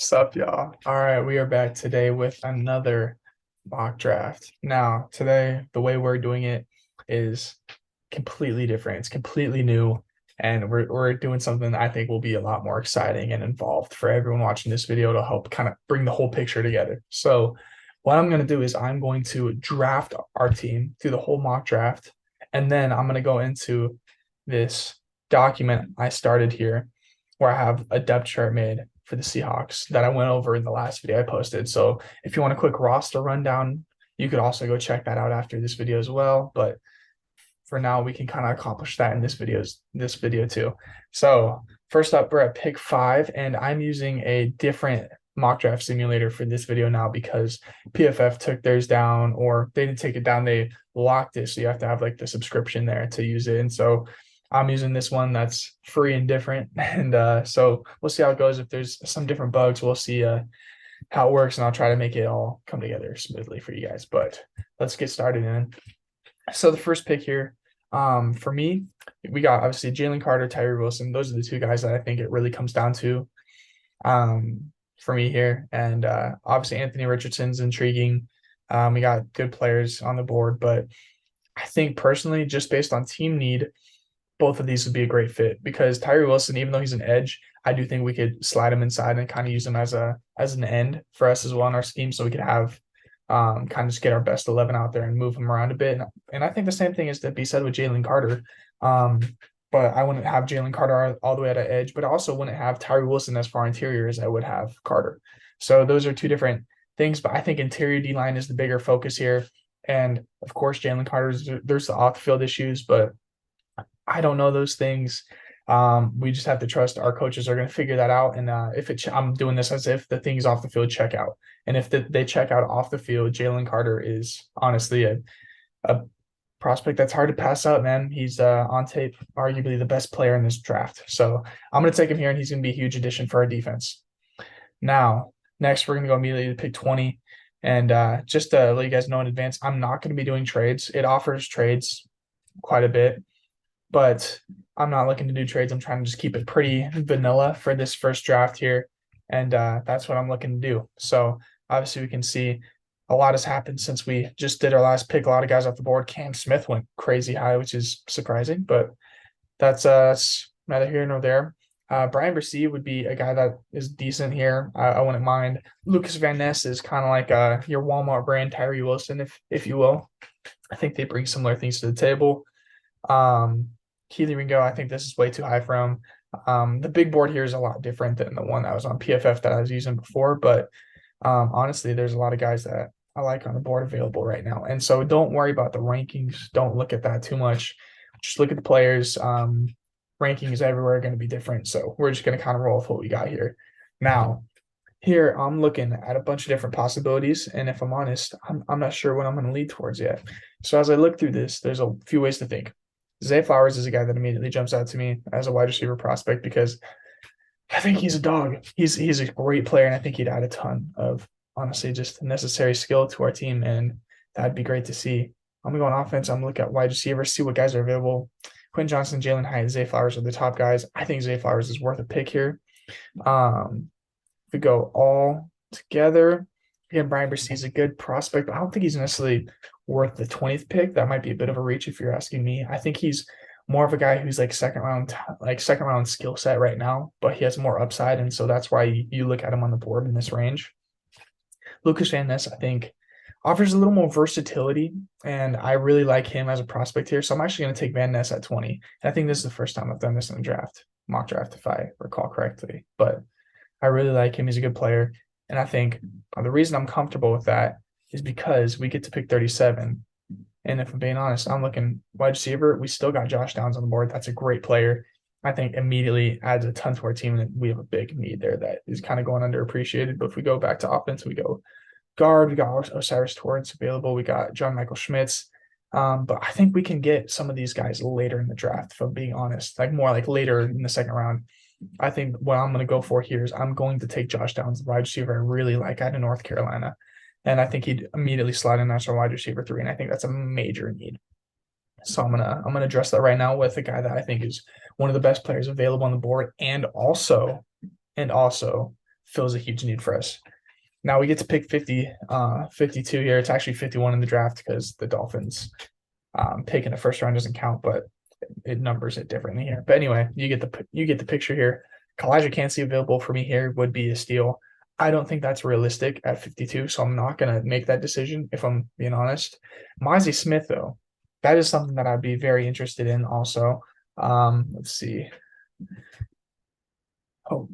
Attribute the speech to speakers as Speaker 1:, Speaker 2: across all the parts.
Speaker 1: What's up, y'all? All right, we are back today with another mock draft. Now, today, the way we're doing it is completely different. It's completely new, and we're doing something that I think will be a lot more exciting and involved for everyone watching this video to help kind of bring the whole picture together. So, what I'm going to do is I'm going to draft our team through the whole mock draft, and then I'm going to go into this document I started here where I have a depth chart made for the Seahawks that I went over in the last video I posted. So if you want a quick roster rundown, you could also go check that out after this video as well. But for now, we can kind of accomplish that in this video too. So first up, we're at pick 5, and I'm using a different mock draft simulator for this video now because PFF took theirs down, or they didn't take it down, they locked it. So you have to have like the subscription there to use it. And so I'm using this one that's free and different. And so we'll see how it goes. If there's some different bugs, we'll see how it works, and I'll try to make it all come together smoothly for you guys. But let's get started in. So the first pick here, for me, we got obviously Jalen Carter, Tyree Wilson. Those are the two guys that I think it really comes down to for me here. And obviously Anthony Richardson's intriguing. We got good players on the board, but I think personally, just based on team need, both of these would be a great fit because Tyree Wilson, even though he's an edge, I do think we could slide him inside and kind of use him as an end for us as well in our scheme, so we could have kind of just get our best 11 out there and move him around a bit. And I think the same thing is to be said with Jalen Carter. Um, but I wouldn't have Jalen Carter all the way at an edge, but I also wouldn't have Tyree Wilson as far interior as I would have Carter. So those are two different things. But I think interior D line is the bigger focus here. And of course, Jalen Carter's there's the off field issues, but I don't know those things. We just have to trust our coaches are going to figure that out. And I'm doing this as if the things off the field check out, and if they check out off the field, Jalen Carter is honestly a prospect that's hard to pass up, man. He's on tape, arguably the best player in this draft. So I'm going to take him here, and he's going to be a huge addition for our defense. Now, next, we're going to go immediately to pick 20. And just to let you guys know in advance, I'm not going to be doing trades. It offers trades quite a bit, but I'm not looking to do trades. I'm trying to just keep it pretty vanilla for this first draft here. And that's what I'm looking to do. So obviously we can see a lot has happened since we just did our last pick. A lot of guys off the board. Cam Smith went crazy high, which is surprising, but that's neither here nor there. Brian Bresee would be a guy that is decent here. I wouldn't mind. Lucas Van Ness is kind of like your Walmart brand Tyree Wilson, if you will. I think they bring similar things to the table. Keely Ringo, I think this is way too high for him. The big board here is a lot different than the one that was on PFF that I was using before, but honestly, there's a lot of guys that I like on the board available right now. And so don't worry about the rankings. Don't look at that too much. Just look at the players. Rankings everywhere are going to be different. So we're just going to kind of roll with what we got here. Now, here I'm looking at a bunch of different possibilities. And if I'm honest, I'm not sure what I'm going to lead towards yet. So as I look through this, there's a few ways to think. Zay Flowers is a guy that immediately jumps out to me as a wide receiver prospect because I think he's a dog. He's a great player, and I think he'd add a ton of honestly just necessary skill to our team, and that'd be great to see. I'm gonna go on offense. I'm gonna look at wide receivers, see what guys are available. Quinn Johnson, Jalen Hyatt, Zay Flowers are the top guys. I think Zay Flowers is worth a pick here. If we go all together, again, Brian Bresee is a good prospect, but I don't think he's necessarily worth the 20th pick. That might be a bit of a reach if you're asking me. I think he's more of a guy who's like second round skill set right now, but he has more upside, and so that's why you look at him on the board in this range. Lucas Van Ness, I think, offers a little more versatility, and I really like him as a prospect here. So I'm actually going to take Van Ness at 20. And I think this is the first time I've done this in a mock draft, if I recall correctly. But I really like him. He's a good player. And I think the reason I'm comfortable with that is because we get to pick 37. And if I'm being honest, I'm looking wide receiver. We still got Josh Downs on the board. That's a great player. I think immediately adds a ton to our team, and we have a big need there that is kind of going underappreciated. But if we go back to offense, we go guard. We got Osiris Torrance available. We got John Michael Schmitz. But I think we can get some of these guys later in the draft, if I'm being honest, like more like later in the second round. I think what I'm going to go for here is I'm going to take Josh Downs, the wide receiver I really like out of North Carolina. And I think he'd immediately slide in as our wide receiver 3. And I think that's a major need. So I'm gonna address that right now with a guy that I think is one of the best players available on the board, and also fills a huge need for us. Now we get to pick 52 here. It's actually 51 in the draft because the Dolphins pick in the first round doesn't count, but it numbers it differently here. But anyway, you get the picture here. Kalijah Cansey available for me here would be a steal. I don't think that's realistic at 52, so I'm not gonna make that decision if I'm being honest. Mozzie Smith, though, that is something that I'd be very interested in also. Let's see. Oh,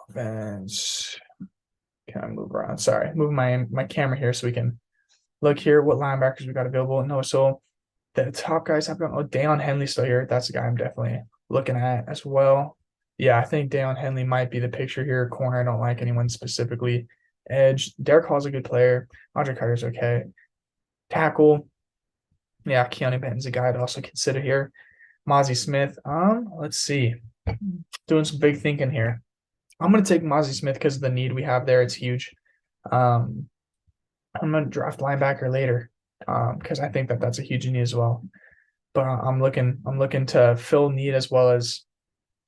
Speaker 1: offense. Can I move around? Sorry, moving my camera here so we can look here what linebackers we got available. No, so the top guys have gone. Oh, Deion Henley's still here. That's the guy I'm definitely looking at as well. Yeah, I think Deion Henley might be the picture here. Corner, I don't like anyone specifically. Edge, Derek Hall's a good player. Andre Carter's okay. Tackle, yeah, Keanu Benton's a guy I'd also consider here. Mozzie Smith, let's see. Doing some big thinking here. I'm gonna take Mozzie Smith because of the need we have there. It's huge. I'm gonna draft linebacker later because I think that that's a huge need as well. But I'm looking to fill need as well as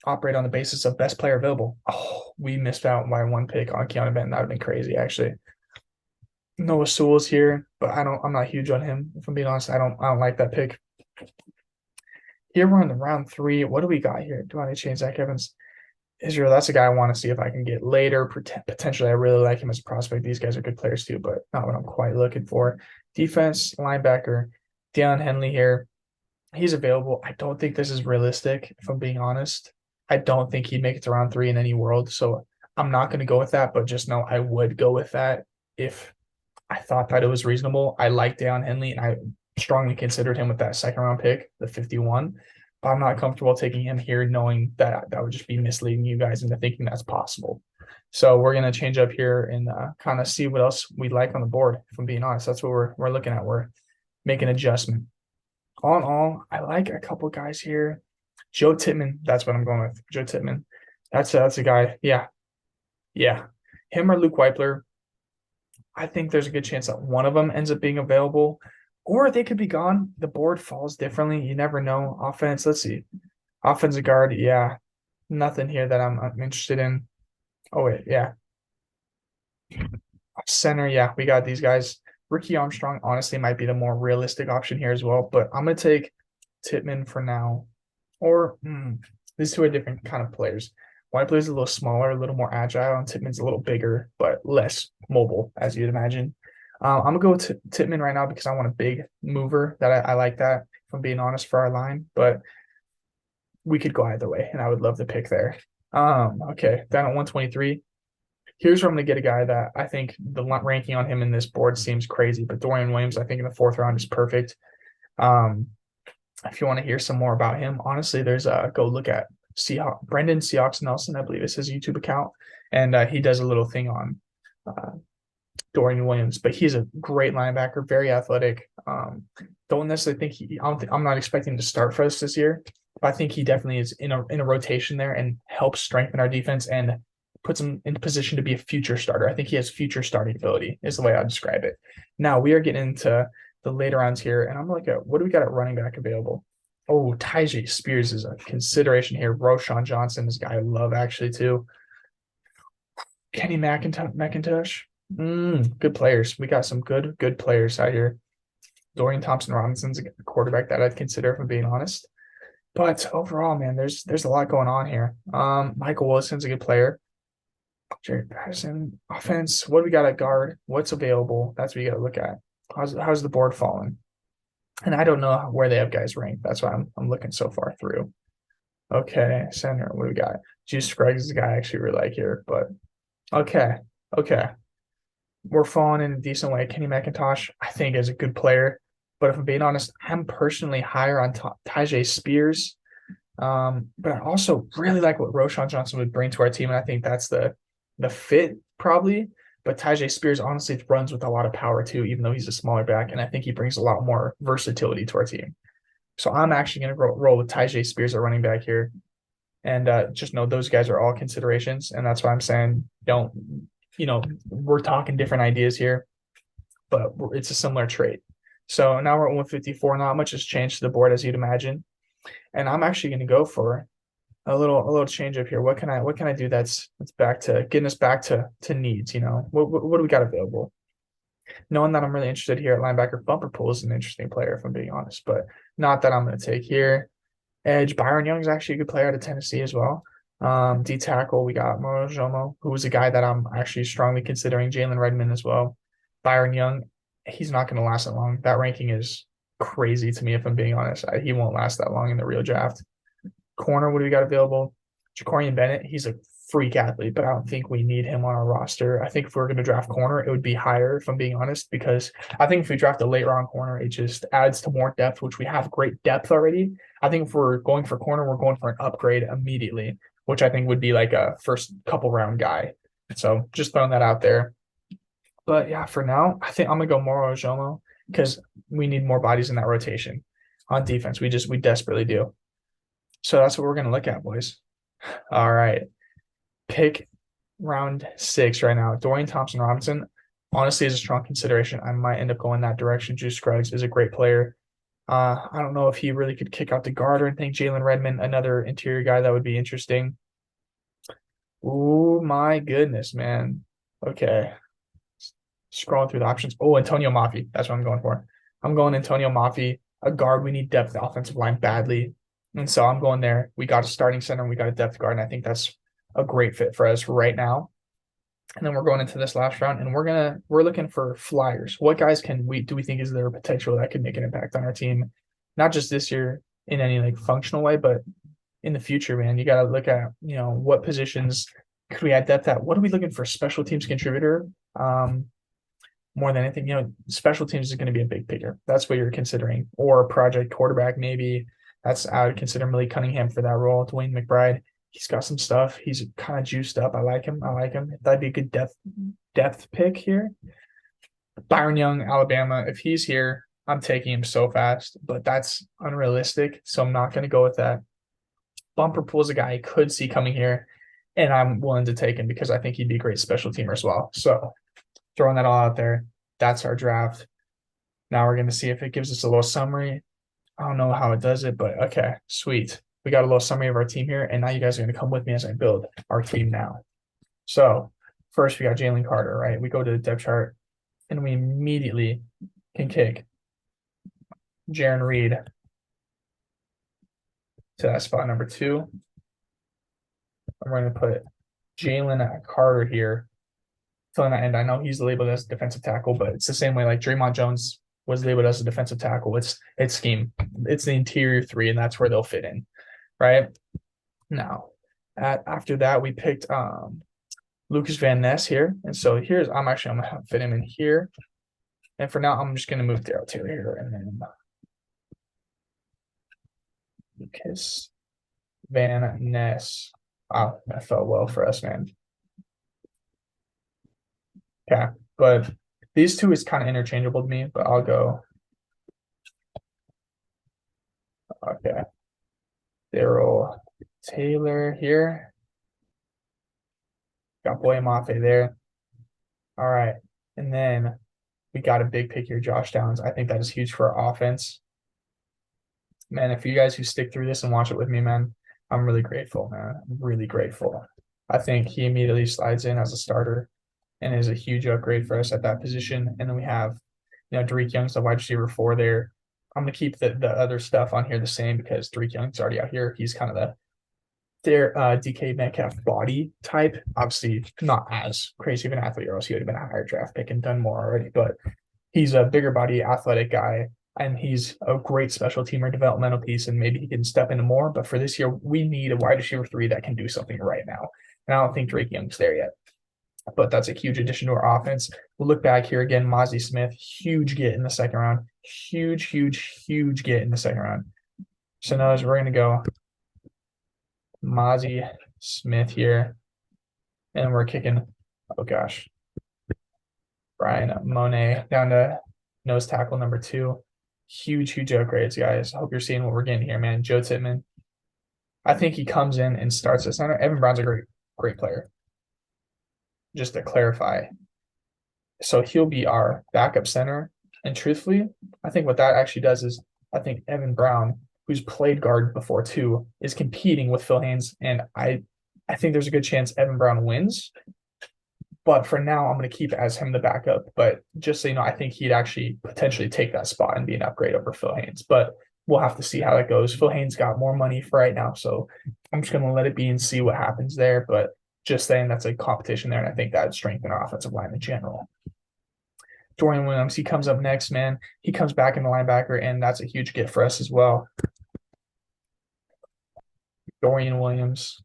Speaker 1: operate on the basis of best player available. Oh, we missed out by one pick on Keanu Benton. That would have been crazy, actually. Noah Sewell's here, but I'm not huge on him. If I'm being honest, I don't like that pick. Here we're in the round 3. What do we got here? Do I need to change Zach Evans? Israel, that's a guy I want to see if I can get later. Potentially, I really like him as a prospect. These guys are good players too, but not what I'm quite looking for. Defense, linebacker, Deion Henley here. He's available. I don't think this is realistic, if I'm being honest. I don't think he'd make it to round 3 in any world. So I'm not going to go with that, but just know I would go with that if I thought that it was reasonable. I like Deion Henley, and I strongly considered him with that second round pick, the 51. But I'm not comfortable taking him here, knowing that that would just be misleading you guys into thinking that's possible. So we're going to change up here and kind of see what else we like on the board. If I'm being honest, that's what we're looking at. We're making an adjustment. All in all, I like a couple guys here. Joe Tippmann, that's what I'm going with. Joe Tippmann. That's a guy. Yeah. Him or Luke Weipler. I think there's a good chance that one of them ends up being available, or they could be gone. The board falls differently. You never know. Offense, let's see. Offensive guard, yeah. Nothing here that I'm interested in. Oh, wait, yeah. Center, yeah, we got these guys. Ricky Armstrong, honestly, might be the more realistic option here as well, but I'm going to take Tippmann for now. Or these two are different kind of players. Whiteblade a little smaller, a little more agile, and Tippmann's a little bigger, but less mobile, as you'd imagine. I'm going to go with Tippmann right now because I want a big mover that I like that, if I'm being honest, for our line. But we could go either way, and I would love the pick there. Okay, down at 123. Here's where I'm going to get a guy that I think the ranking on him in this board seems crazy, but Dorian Williams, I think in the 4th round is perfect. If you want to hear some more about him, honestly, there's go look at Brendan Seahawks Nelson, I believe is his YouTube account, and he does a little thing on Dorian Williams. But he's a great linebacker, very athletic. Don't necessarily think I'm not expecting to start for us this year, but I think he definitely is in a rotation there and helps strengthen our defense and puts him in position to be a future starter. I think he has future starting ability, is the way I describe it. Now we are getting into the later rounds here, and I'm like, what do we got at running back available? Oh, Tyjae Spears is a consideration here. Roshan Johnson is a guy I love actually too. Kenny McIntosh. Good players. We got some good players out here. Dorian Thompson-Robinson's a quarterback that I'd consider, if I'm being honest. But overall, man, there's a lot going on here. Michael Wilson's a good player. Jared Patterson, offense. What do we got at guard? What's available? That's what you got to look at. How's the board falling? And I don't know where they have guys ranked. That's why I'm looking so far through. Okay, center. What do we got? Juice Scruggs is a guy I actually really like here, but okay. We're falling in a decent way. Kenny McIntosh, I think, is a good player. But if I'm being honest, I'm personally higher on Tyjae Spears. But I also really like what Roshan Johnson would bring to our team, and I think that's the fit probably. But Tyjae Spears honestly runs with a lot of power too, even though he's a smaller back, and I think he brings a lot more versatility to our team. So I'm actually going to roll with Tyjae Spears at running back here, and just know those guys are all considerations, and that's why I'm saying we're talking different ideas here, but it's a similar trait. So now we're at 154. Not much has changed to the board, as you'd imagine, and I'm actually going to go for a little change up here. What can I do that's back to getting us back to needs, you know? What do we got available? Knowing that I'm really interested here at linebacker, Bumper Pool is an interesting player, if I'm being honest, but not that I'm going to take here. Edge, Byron Young is actually a good player out of Tennessee as well. D tackle, we got Moro Jomo, who is a guy that I'm actually strongly considering. Jalen Redmond as well. Byron Young, he's not going to last that long. That ranking is crazy to me, if I'm being honest. He won't last that long in the real draft. Corner, what do we got available? Jacorian Bennett, he's a freak athlete, but I don't think we need him on our roster. I think if we're going to draft corner, it would be higher, if I'm being honest, because I think if we draft a late round corner, it just adds to more depth, which we have great depth already. I think if we're going for corner, we're going for an upgrade immediately, which I think would be like a first couple round guy. So just throwing that out there. But yeah, for now, I think I'm gonna go Moro Ojomo because we need more bodies in that rotation on defense. We desperately do. So that's what we're gonna look at, boys. All right. Pick round 6 right now. Dorian Thompson Robinson, honestly, is a strong consideration. I might end up going that direction. Juice Scruggs is a great player. I don't know if he really could kick out the guard or anything. Jalen Redmond, another interior guy that would be interesting. Oh my goodness, man. Okay. Scrolling through the options. Oh, Antonio Mafi. That's what I'm going for. I'm going Antonio Mafi, a guard. We need depth offensive line badly. And so I'm going there. We got a starting center and we got a depth guard. And I think that's a great fit for us right now. And then we're going into this last round and we're looking for flyers. What guys do we think is there potential that could make an impact on our team? Not just this year in any like functional way, but in the future, man. You gotta look at, what positions could we add depth at? What are we looking for? Special teams contributor? More than anything, special teams is going to be a big picker. That's what you're considering. Or project quarterback, maybe. I would consider Malik Cunningham for that role. Dwayne McBride, he's got some stuff. He's kind of juiced up. I like him. That'd be a good depth pick here. Byron Young, Alabama. If he's here, I'm taking him so fast, but that's unrealistic. So I'm not going to go with that. Bumper Pool's a guy I could see coming here, and I'm willing to take him because I think he'd be a great special teamer as well. So throwing that all out there, that's our draft. Now we're going to see if it gives us a little summary. I don't know how it does it, but okay, sweet. We got a little summary of our team here, and now you guys are going to come with me as I build our team now. So first we got Jalen Carter, right? We go to the depth chart, and we immediately can kick Jaron Reed to that spot number 2. We're going to put Jalen Carter here filling that end. I know he's labeled as defensive tackle, but it's the same way like Draymond Jones was labeled as a defensive tackle. It's scheme. It's the interior 3, and that's where they'll fit in, right? Now, after that, we picked Lucas Van Ness here, and so I'm gonna fit him in here. And for now, I'm just gonna move Darrell Taylor here, and then Lucas Van Ness. Wow, that felt well for us, man. Okay, but these two is kind of interchangeable to me, but I'll go. Okay. Darrell Taylor here. Got Boye Mafe there. All right. And then we got a big pick here, Josh Downs. I think that is huge for our offense. Man, if you guys who stick through this and watch it with me, man, I'm really grateful, man. I'm really grateful. I think he immediately slides in as a starter and is a huge upgrade for us at that position. And then we have, Derek Young's the wide receiver 4 there. I'm going to keep the other stuff on here the same because Derek Young's already out here. He's kind of their DK Metcalf body type. Obviously, not as crazy of an athlete, or else he would have been a higher draft pick and done more already. But he's a bigger body, athletic guy, and he's a great special teamer, developmental piece, and maybe he can step into more. But for this year, we need a wide receiver 3 that can do something right now. And I don't think Drake Young's there yet. But that's a huge addition to our offense. We'll look back here again. Mozzie Smith, huge get in the second round. Huge get in the second round. So now we're going to go Mozzie Smith here. And we're kicking, oh gosh, Brian Monet down to nose tackle number 2. Huge upgrades, guys. I hope you're seeing what we're getting here, man. Joe Tittman. I think he comes in and starts at center. Evan Brown's a great player. Just to clarify. So he'll be our backup center. And truthfully, I think what that actually does is I think Evan Brown who's played guard before too, is competing with Phil Haynes, and I think there's a good chance Evan Brown wins. But for now, I'm going to keep as him the backup. But just so you know, I think he'd actually potentially take that spot and be an upgrade over Phil Haynes. But we'll have to see how that goes. Phil Haynes got more money for right now, so I'm just going to let it be and see what happens there. But just saying that's a competition there, and I think that would strengthen our offensive line in general. Dorian Williams, he comes up next, man. He comes back in the linebacker, and that's a huge get for us as well. Dorian Williams,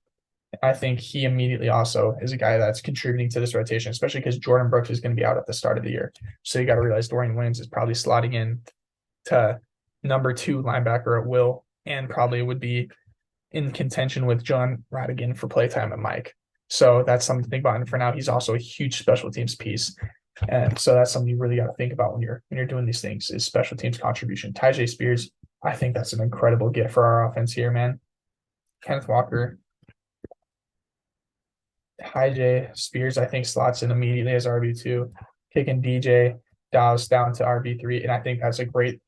Speaker 1: I think he immediately also is a guy that's contributing to this rotation, especially because Jordan Brooks is going to be out at the start of the year. So you got to realize Dorian Williams is probably slotting in to number 2 linebacker at will, and probably would be in contention with John Radigan for playtime at Mike. So that's something to think about. And for now, he's also a huge special teams piece. And so that's something you really got to think about when you're doing these things is special teams contribution. Tyjae Spears, I think that's an incredible get for our offense here, man. Kenneth Walker. Tyjae Spears, I think, slots in immediately as RB2, kicking DJ Dallas down to RB3. And I think that's a great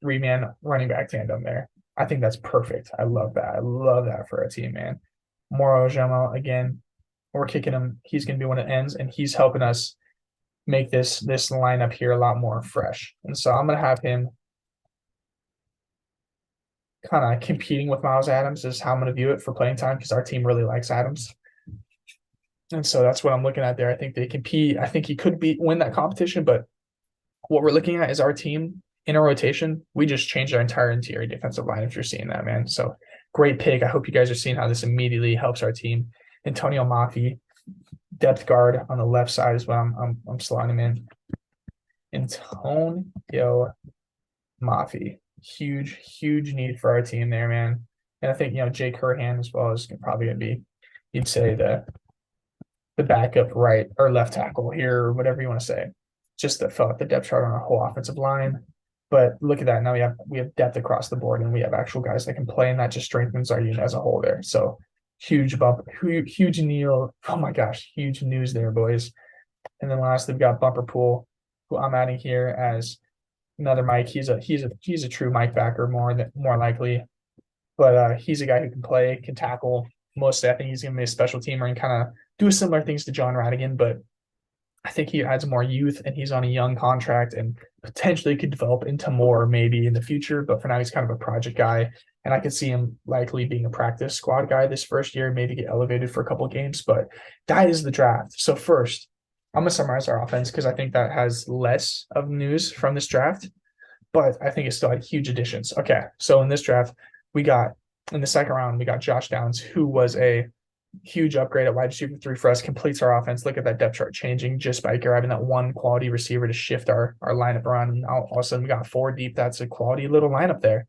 Speaker 1: 3-man running back tandem there. I think that's perfect. I love that. I love that for a team, man. Moro Jamo, again, we're kicking him. He's going to be one that ends, and he's helping us make this lineup here a lot more fresh. And so I'm going to have him kind of competing with Miles Adams is how I'm going to view it for playing time because our team really likes Adams. And so that's what I'm looking at there. I think they compete. I think he could win that competition, but what we're looking at is our team in a rotation. We just changed our entire interior defensive line if you're seeing that, man. So great pick. I hope you guys are seeing how this immediately helps our team. Antonio Mafi, depth guard on the left side as well. I'm slotting him in. Antonio Mafi. Huge need for our team there, man. And I think, Jake Hurhan as well is probably going to be, you'd say, the backup right or left tackle here, or whatever you want to say, just to fill out the depth chart on our whole offensive line. But look at that. Now we have depth across the board, and we have actual guys that can play, and that just strengthens our unit as a whole there. So huge bump, huge Neil. Oh my gosh, huge news there, boys. And then lastly, we've got Bumper Pool, who I'm adding here as another Mike. He's a true Mike backer more likely, but he's a guy who can play, can tackle. Mostly, I think he's going to be a special teamer and kind of do similar things to John Radigan, but I think he adds more youth, and he's on a young contract and potentially could develop into more maybe in the future. But for now, he's kind of a project guy, and I could see him likely being a practice squad guy this first year, maybe get elevated for a couple of games. But that is the draft. So first, I'm going to summarize our offense because I think that has less of news from this draft, but I think it still had huge additions. Okay, so in this draft, in the second round, we got Josh Downs, who was a huge upgrade at wide receiver 3 for us, completes our offense. Look at that depth chart changing just by grabbing that one quality receiver to shift our lineup around. And all of a sudden, we got 4 deep. That's a quality little lineup there.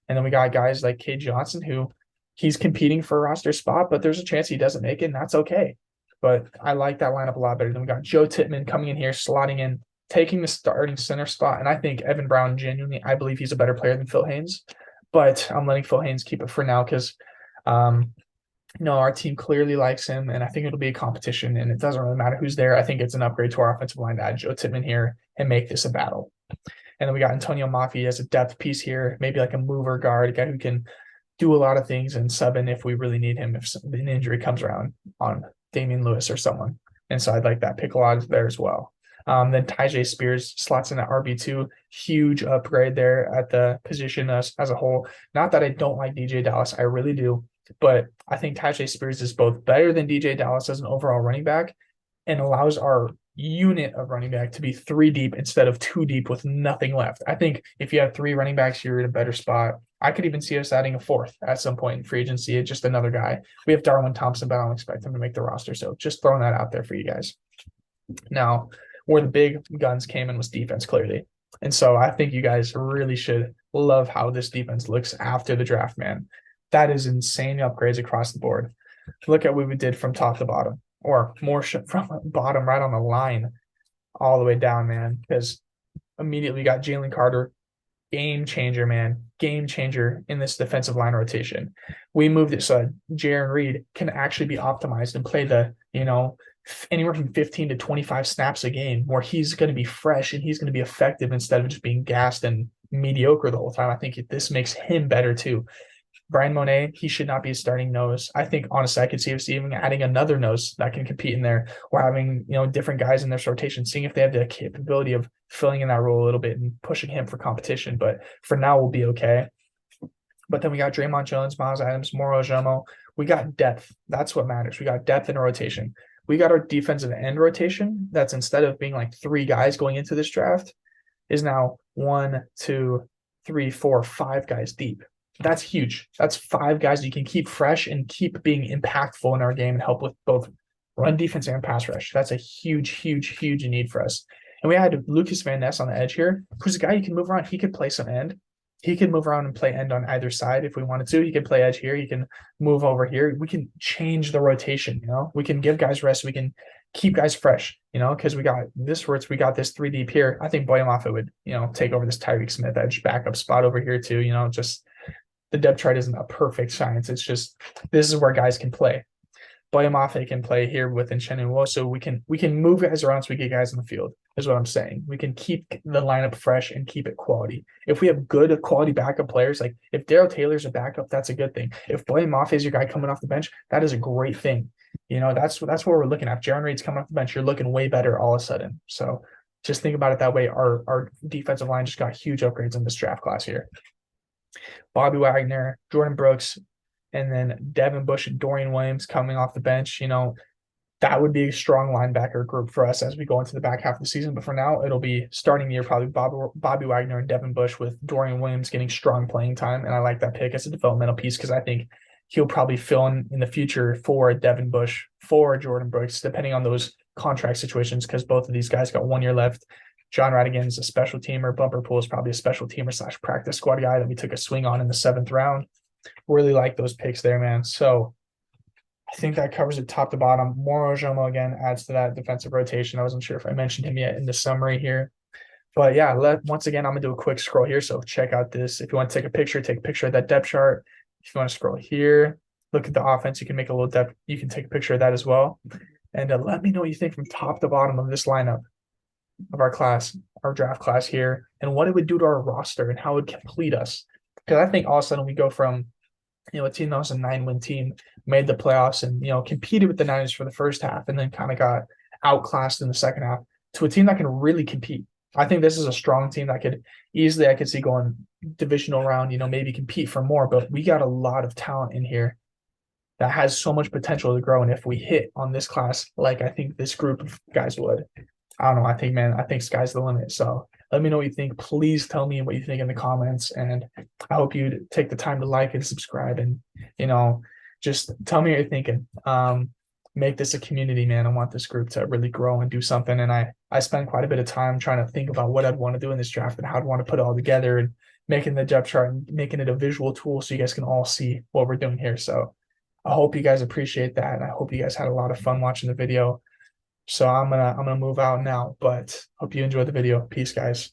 Speaker 1: And then we got guys like Cade Johnson, who he's competing for a roster spot, but there's a chance he doesn't make it, and that's okay. But I like that lineup a lot better. Then we got Joe Tittman coming in here, slotting in, taking the starting center spot. And I think Evan Brown, genuinely, I believe he's a better player than Phil Haynes. But I'm letting Phil Haynes keep it for now because, our team clearly likes him, and I think it'll be a competition, and it doesn't really matter who's there. I think it's an upgrade to our offensive line to add Joe Tittman here and make this a battle. And then we got Antonio Mafi as a depth piece here, maybe like a mover guard, a guy who can do a lot of things and sub in if we really need him, if an injury comes around on Damian Lewis or someone. And so I'd like that pick a lot there as well. Then Tyjae Spears slots in at RB2, huge upgrade there at the position as a whole. Not that I don't like DJ Dallas, I really do, but I think Tyjae Spears is both better than DJ Dallas as an overall running back and allows our unit of running back to be 3 deep instead of 2 deep with nothing left. I think if you have 3 running backs, you're in a better spot. I could even see us adding a 4th at some point in free agency, just another guy. We have Darwin Thompson, but I don't expect him to make the roster. So just throwing that out there for you guys. Now, where the big guns came in was defense, clearly. And so I think you guys really should love how this defense looks after the draft, man. That is insane upgrades across the board. Look at what we did from top to bottom, or more from bottom right on the line all the way down, man, because immediately we got Jalen Carter, game changer, man, game changer in this defensive line rotation. We moved it so Jaron Reed can actually be optimized and play the, anywhere from 15 to 25 snaps a game where he's going to be fresh and he's going to be effective instead of just being gassed and mediocre the whole time. I think this makes him better too. Brian Monet, he should not be a starting nose. I think honestly, I could see us even adding another nose that can compete in there, or having different guys in this rotation, seeing if they have the capability of filling in that role a little bit and pushing him for competition. But for now, we'll be okay. But then we got Draymond Jones, Miles Adams, Moro Ojomo. We got depth. That's what matters. We got depth in a rotation. We got our defensive end rotation. That's instead of being like 3 guys going into this draft, is now 1, 2, 3, 4, 5 guys deep. That's huge. That's 5 guys you can keep fresh and keep being impactful in our game and help with both run defense and pass rush. That's a huge, huge, huge need for us. And we had Lucas Van Ness on the edge here, who's a guy you can move around. He could play some end. He can move around and play end on either side if we wanted to. He can play edge here. He can move over here. We can change the rotation, We can give guys rest. We can keep guys fresh, because we got this we got this 3 deep here. I think Boye Mafe would, take over this Tyreek Smith edge backup spot over here too, just the depth chart isn't a perfect science. It's just, this is where guys can play. Boye Mafe can play here with Nchenụ. So we can move guys around so we get guys in the field, is what I'm saying. We can keep the lineup fresh and keep it quality. If we have good quality backup players, like if Daryl Taylor's a backup, that's a good thing. If Boye Mafe is your guy coming off the bench, that is a great thing. That's what we're looking at. Jaron Reed's coming off the bench. You're looking way better all of a sudden. So just think about it that way. Our defensive line just got huge upgrades in this draft class here. Bobby Wagner, Jordan Brooks, and then Devin Bush and Dorian Williams coming off the bench. That would be a strong linebacker group for us as we go into the back half of the season. But for now, it'll be starting the year probably Bobby Wagner and Devin Bush, with Dorian Williams getting strong playing time. And I like that pick as a developmental piece because I think he'll probably fill in the future for Devin Bush, for Jordan Brooks, depending on those contract situations, because both of these guys got 1 year left. John Radigan's a special teamer. Bumper Pool is probably a special teamer / practice squad guy that we took a swing on in the 7th round. Really like those picks there, man. So I think that covers it top to bottom. Moro Ojomo again adds to that defensive rotation. I wasn't sure if I mentioned him yet in the summary here. But yeah, once again, I'm going to do a quick scroll here. So check out this. If you want to take a picture of that depth chart. If you want to scroll here, look at the offense. You can make a little depth. You can take a picture of that as well. And let me know what you think from top to bottom of this lineup of our class, our draft class here, and what it would do to our roster and how it would complete us. Because I think all of a sudden we go from, a team that was a 9-win team, made the playoffs and, competed with the Niners for the first half and then kind of got outclassed in the second half, to a team that can really compete. I think this is a strong team that I could see going divisional round, maybe compete for more, but we got a lot of talent in here that has so much potential to grow. And if we hit on this class, like I think this group of guys would, I don't know. I think sky's the limit. So let me know what you think. Please tell me what you think in the comments. And I hope you take the time to like and subscribe and, just tell me what you're thinking. Make this a community, man. I want this group to really grow and do something. And I spend quite a bit of time trying to think about what I'd want to do in this draft and how I'd want to put it all together and making the depth chart and making it a visual tool so you guys can all see what we're doing here. So I hope you guys appreciate that. And I hope you guys had a lot of fun watching the video. So I'm gonna move out now, but hope you enjoyed the video. Peace, guys.